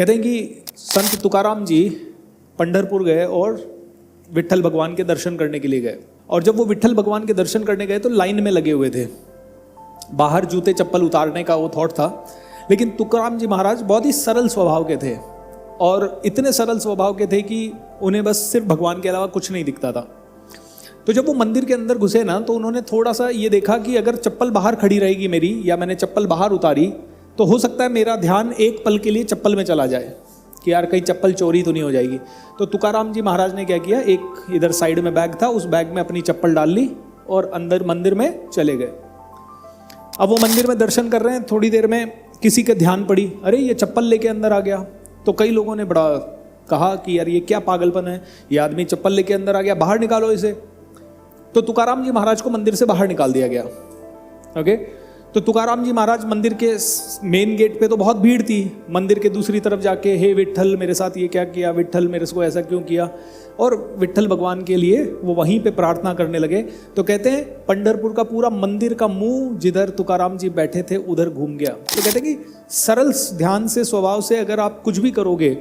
कहते हैं कि संत तुकाराम जी पंढरपुर गए और विट्ठल भगवान के दर्शन करने के लिए गए। और जब वो विट्ठल भगवान के दर्शन करने गए तो लाइन में लगे हुए थे, बाहर जूते चप्पल उतारने का वो थॉट था। लेकिन तुकाराम जी महाराज बहुत ही सरल स्वभाव के थे और इतने सरल स्वभाव के थे कि उन्हें बस सिर्फ भगवान के अलावा कुछ नहीं दिखता था। तो जब वो मंदिर के अंदर घुसे ना, तो उन्होंने थोड़ा सा ये देखा कि अगर चप्पल बाहर खड़ी रहेगी मेरी, या मैंने चप्पल बाहर उतारी, तो हो सकता है मेरा ध्यान एक पल के लिए चप्पल में चला जाए कि यार कहीं चप्पल चोरी तो नहीं हो जाएगी। तो तुकाराम जी महाराज ने क्या किया, एक इधर साइड में बैग था, उस बैग में अपनी चप्पल डाल ली और अंदर मंदिर में चले गए। अब वो मंदिर में दर्शन कर रहे हैं, थोड़ी देर में किसी के ध्यान पड़ी, अरे ये चप्पल लेके अंदर आ गया। तो कई लोगों ने बड़ा कहा कि यार ये क्या पागलपन है, ये आदमी चप्पल लेके अंदर आ गया, बाहर निकालो इसे। तो तुकाराम जी महाराज को मंदिर से बाहर निकाल दिया गया। ओके, तो तुकाराम जी महाराज मंदिर के मेन गेट पे तो बहुत भीड़ थी, मंदिर के दूसरी तरफ जाके हे विट्ठल मेरे साथ ये क्या किया, विट्ठल मेरे को ऐसा क्यों किया, और विट्ठल भगवान के लिए वो वहीं पे प्रार्थना करने लगे। तो कहते हैं पंढरपुर का पूरा मंदिर का मुंह जिधर तुकाराम जी बैठे थे उधर घूम गया। तो कहते हैं कि सरल ध्यान से, स्वभाव से अगर आप कुछ भी करोगे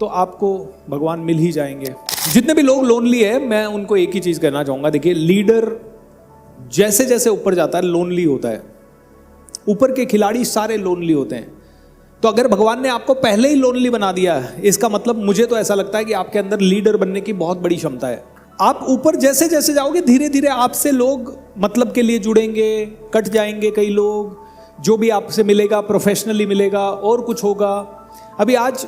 तो आपको भगवान मिल ही जाएंगे। जितने भी लोग लोनली है, मैं उनको एक ही चीज कहना चाहूंगा, देखिए लीडर जैसे जैसे ऊपर जाता है लोनली होता है, ऊपर के खिलाड़ी सारे लोनली होते हैं। तो अगर भगवान ने आपको पहले ही लोनली बना दिया, इसका मतलब मुझे तो ऐसा लगता है कि आपके अंदर लीडर बनने की बहुत बड़ी क्षमता है। आप ऊपर जैसे जैसे जाओगे धीरे धीरे आपसे लोग मतलब के लिए जुड़ेंगे, कट जाएंगे कई लोग, जो भी आपसे मिलेगा प्रोफेशनली मिलेगा और कुछ होगा। अभी आज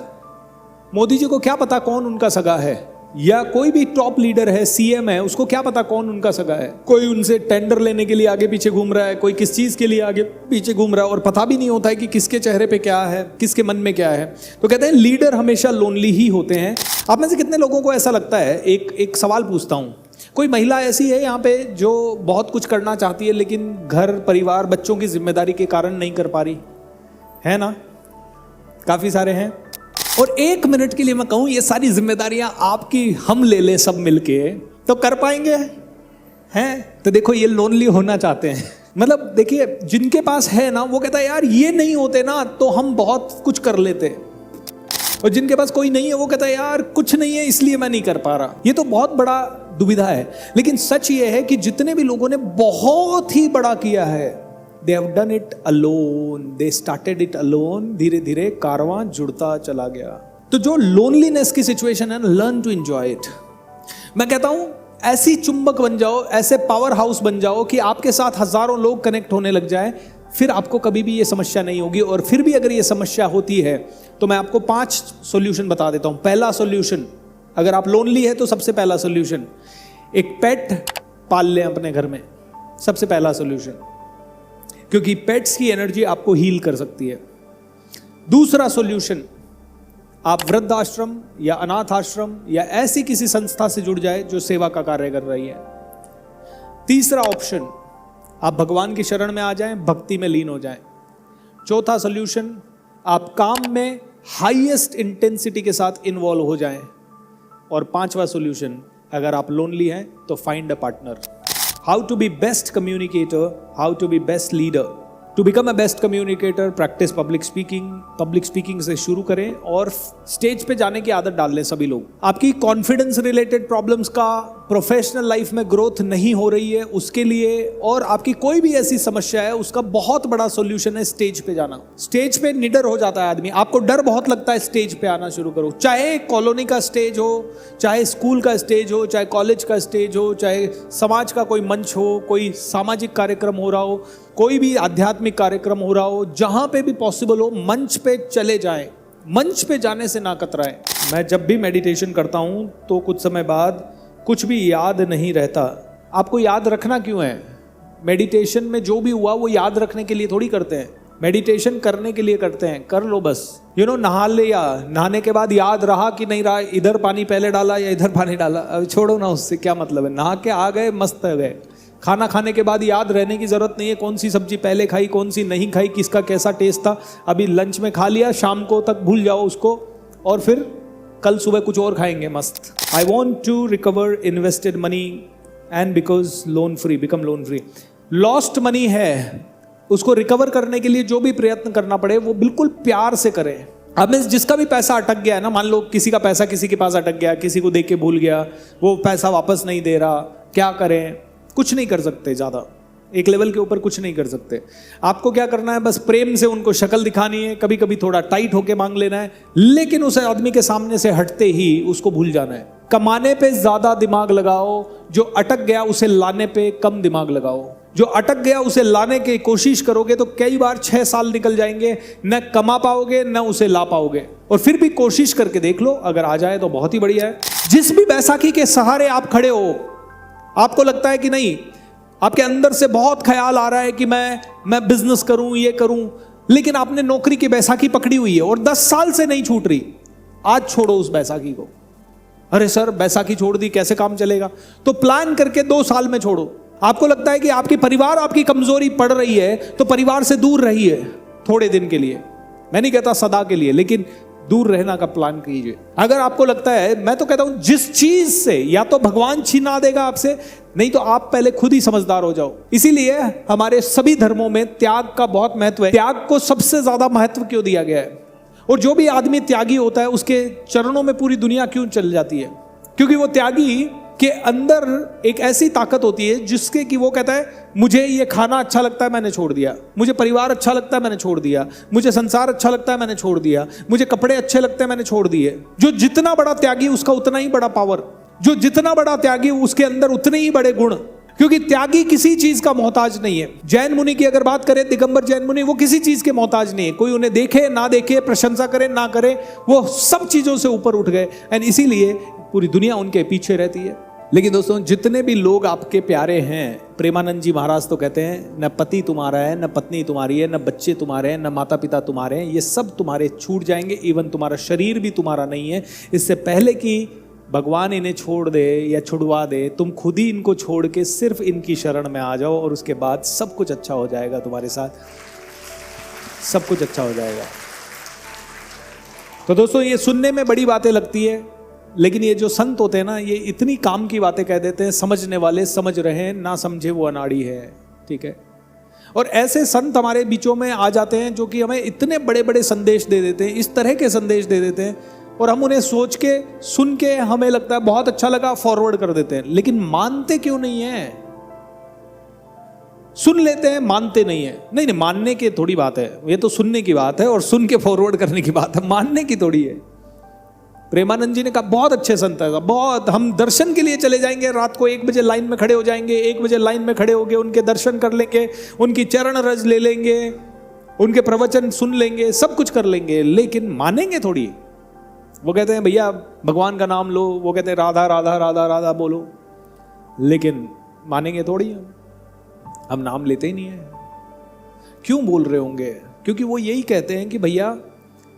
मोदी जी को क्या पता कौन उनका सगा है, या कोई भी टॉप लीडर है, सीएम है, उसको क्या पता कौन उनका सगा है। कोई उनसे टेंडर लेने के लिए आगे पीछे घूम रहा है, कोई किस चीज के लिए आगे पीछे घूम रहा है, और पता भी नहीं होता है कि किसके चेहरे पे क्या है, किसके मन में क्या है। तो कहते हैं लीडर हमेशा लोनली ही होते हैं। आप में से कितने लोगों को ऐसा लगता है, एक सवाल पूछता हूं, कोई महिला ऐसी है यहाँ पे जो बहुत कुछ करना चाहती है लेकिन घर परिवार बच्चों की जिम्मेदारी के कारण नहीं कर पा रही है ना? काफी सारे हैं। और एक मिनट के लिए मैं कहूं ये सारी जिम्मेदारियां आपकी हम ले लें सब मिलके, तो कर पाएंगे हैं? तो देखो ये लोनली होना चाहते हैं। मतलब देखिए जिनके पास है ना, वो कहता है यार ये नहीं होते ना तो हम बहुत कुछ कर लेते, और जिनके पास कोई नहीं है वो कहता है यार कुछ नहीं है इसलिए मैं नहीं कर पा रहा। ये तो बहुत बड़ा दुविधा है। लेकिन सच ये है कि जितने भी लोगों ने बहुत ही बड़ा किया है, they have done it alone, they started it alone, धीरे धीरे कारवां जुड़ता चला गया। तो जो लोनलीनेस की सिचुएशन है ना, लर्न टू एंजॉय इट। मैं कहता हूं ऐसी चुंबक बन जाओ, ऐसे पावर हाउस बन जाओ कि आपके साथ हजारों लोग कनेक्ट होने लग जाए, फिर आपको कभी भी ये समस्या नहीं होगी। और फिर भी अगर ये समस्या होती है तो मैं आपको 5 सॉल्यूशन बता देता हूं। पहला सॉल्यूशन, अगर आप लोनली है तो सबसे पहला सॉल्यूशन, एक पेट पाल लें अपने घर में। सबसे पहला सॉल्यूशन, क्योंकि पेट्स की एनर्जी आपको हील कर सकती है। दूसरा सॉल्यूशन, आप वृद्धाश्रम या अनाथ आश्रम या ऐसी किसी संस्था से जुड़ जाए जो सेवा का कार्य कर रही है। तीसरा ऑप्शन, आप भगवान की शरण में आ जाएं, भक्ति में लीन हो जाएं। चौथा सॉल्यूशन, आप काम में हाईएस्ट इंटेंसिटी के साथ इन्वॉल्व हो जाएं। और पांचवा सॉल्यूशन, अगर आप लोनली हैं तो find a partner. How to be best communicator, how to be best leader. To become a best communicator, practice public speaking. Public speaking से शुरू करें और स्टेज पे जाने की आदत डाल लें सभी लोग। आपकी कॉन्फिडेंस रिलेटेड प्रॉब्लम्स का, प्रोफेशनल लाइफ में ग्रोथ नहीं हो रही है उसके लिए, और आपकी कोई भी ऐसी समस्या है, उसका बहुत बड़ा सॉल्यूशन है स्टेज पे जाना। स्टेज पे निडर हो जाता है आदमी। आपको डर बहुत लगता है, स्टेज पे आना शुरू करो। चाहे कॉलोनी का स्टेज हो, चाहे स्कूल का स्टेज हो, चाहे कॉलेज का स्टेज हो, चाहे समाज का कोई मंच हो, कोई सामाजिक कार्यक्रम हो रहा हो, कोई भी आध्यात्मिक कार्यक्रम हो रहा हो, जहां पे भी पॉसिबल हो मंच पे चले जाएं। मंच पे जाने से ना कतराएं। मैं जब भी मेडिटेशन करता हूं तो कुछ समय बाद कुछ भी याद नहीं रहता। आपको याद रखना क्यों है? मेडिटेशन में जो भी हुआ वो याद रखने के लिए थोड़ी करते हैं, मेडिटेशन करने के लिए करते हैं। कर लो बस। नहा लिया, नहाने के बाद याद रहा कि नहीं रहा, इधर पानी पहले डाला या इधर पानी डाला, अब छोड़ो ना, उससे क्या मतलब है। नहा के आ गए, मस्त हो गए। खाना खाने के बाद याद रहने की जरूरत नहीं है कौन सी सब्जी पहले खाई, कौन सी नहीं खाई, किसका कैसा टेस्ट था। अभी लंच में खा लिया, शाम को तक भूल जाओ उसको, और फिर कल सुबह कुछ और खाएंगे मस्त। I want to recover invested money and because loan free, become loan free. Lost money है, उसको रिकवर करने के लिए जो भी प्रयत्न करना पड़े वो बिल्कुल प्यार से करें। अब में जिसका भी पैसा अटक गया है ना, मान लो किसी का पैसा किसी के पास अटक गया, किसी को दे के भूल गया, वो पैसा वापस नहीं दे रहा, क्या करें? कुछ नहीं कर सकते, ज़्यादा एक लेवल के ऊपर कुछ नहीं कर सकते। आपको क्या करना है, बस प्रेम से उनको शक्ल दिखानी है, कभी कभी थोड़ा टाइट होके मांग लेना है, लेकिन उस आदमी के सामने से हटते ही उसको भूल जाना है। कमाने पे ज्यादा दिमाग लगाओ, जो अटक गया उसे लाने पे कम दिमाग लगाओ। जो अटक गया उसे लाने की कोशिश करोगे तो कई बार 6 साल निकल जाएंगे, न कमा पाओगे न उसे ला पाओगे। और फिर भी कोशिश करके देख लो, अगर आ जाए तो बहुत ही बढ़िया है। जिस भी बैसाखी के सहारे आप खड़े हो, आपको लगता है कि नहीं, आपके अंदर से बहुत ख्याल आ रहा है कि मैं बिजनेस करूं, ये करूं, लेकिन आपने नौकरी की बैसाखी पकड़ी हुई है और 10 साल से नहीं छूट रही। आज छोड़ो उस बैसाखी को। अरे सर बैसाखी छोड़ दी, कैसे काम चलेगा? तो प्लान करके 2 साल में छोड़ो। आपको लगता है कि आपकी परिवार आपकी कमजोरी पड़ रही है, तो परिवार से दूर रहिए थोड़े दिन के लिए। मैं नहीं कहता सदा के लिए, लेकिन दूर रहना का प्लान कीजिए। अगर आपको लगता है, मैं तो कहता हूं जिस चीज से या तो भगवान छीना देगा आपसे, नहीं तो आप पहले खुद ही समझदार हो जाओ। इसीलिए हमारे सभी धर्मों में त्याग का बहुत महत्व है। त्याग को सबसे ज्यादा महत्व क्यों दिया गया है? और जो भी आदमी त्यागी होता है उसके चरणों में पूरी दुनिया क्यों चल जाती है? क्योंकि वो त्यागी के अंदर एक ऐसी ताकत होती है जिसके कि वो कहता है मुझे ये खाना अच्छा लगता है, मैंने छोड़ दिया। मुझे परिवार अच्छा लगता है, मैंने छोड़ दिया। मुझे संसार अच्छा लगता है, मैंने छोड़ दिया। मुझे कपड़े अच्छे लगते हैं, मैंने छोड़ दिए। जो जितना बड़ा त्यागी उसका उतना ही बड़ा पावर, जो जितना बड़ा त्यागी उसके अंदर उतने ही बड़े गुण। क्योंकि त्यागी किसी चीज का मोहताज नहीं है। जैन मुनि की अगर बात करें, दिगंबर जैन मुनि, वो किसी चीज के मोहताज नहीं है। कोई उन्हें देखे ना देखे, प्रशंसा करे ना करे, वो सब चीजों से ऊपर उठ गए, एंड इसीलिए पूरी दुनिया उनके पीछे रहती है। लेकिन दोस्तों, जितने भी लोग आपके प्यारे हैं, प्रेमानंद जी महाराज तो कहते हैं न पति तुम्हारा है, न पत्नी तुम्हारी है, न बच्चे तुम्हारे हैं, न माता पिता तुम्हारे हैं, ये सब तुम्हारे छूट जाएंगे। इवन तुम्हारा शरीर भी तुम्हारा नहीं है। इससे पहले कि भगवान इन्हें छोड़ दे या छुड़वा दे, तुम खुद ही इनको छोड़ के सिर्फ इनकी शरण में आ जाओ, और उसके बाद सब कुछ अच्छा हो जाएगा तुम्हारे साथ, सब कुछ अच्छा हो जाएगा। तो दोस्तों, ये सुनने में बड़ी बातें लगती है, लेकिन ये जो संत होते हैं ना, ये इतनी काम की बातें कह देते हैं, समझने वाले समझ रहे हैं, ना समझे वो अनाड़ी है। ठीक है? और ऐसे संत हमारे बीचों में आ जाते हैं जो कि हमें इतने बड़े बड़े संदेश दे देते हैं, इस तरह के संदेश दे देते हैं, और हम उन्हें सोच के सुन के हमें लगता है बहुत अच्छा लगा, फॉरवर्ड कर देते हैं। लेकिन मानते क्यों नहीं है? सुन लेते हैं, मानते नहीं है। नहीं, मानने की थोड़ी बात है, ये तो सुनने की बात है, और सुन के फॉरवर्ड करने की बात है, मानने की थोड़ी है। प्रेमानंद जी ने कहा बहुत अच्छे संत है, बहुत, हम दर्शन के लिए चले जाएंगे, रात को 1 बजे लाइन में खड़े हो जाएंगे, 1 बजे लाइन में खड़े होके उनके दर्शन कर लेंगे, उनकी चरण रज ले लेंगे, उनके प्रवचन सुन लेंगे, सब कुछ कर लेंगे, लेकिन मानेंगे थोड़ी। वो कहते हैं भैया भगवान का नाम लो, वो कहते हैं राधा राधा राधा राधा बोलो, लेकिन मानेंगे थोड़ी। हम नाम लेते ही नहीं है। क्यों बोल रहे होंगे? क्योंकि वो यही कहते हैं कि भैया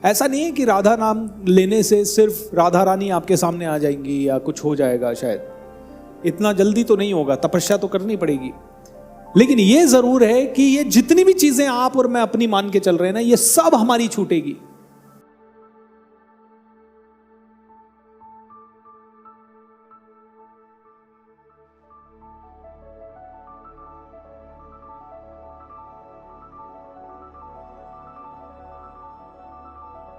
ऐसा नहीं है कि राधा नाम लेने से सिर्फ राधा रानी आपके सामने आ जाएंगी या कुछ हो जाएगा। शायद इतना जल्दी तो नहीं होगा, तपस्या तो करनी पड़ेगी। लेकिन ये जरूर है कि ये जितनी भी चीजें आप और मैं अपनी मान के चल रहे हैं ना, ये सब हमारी छूटेगी।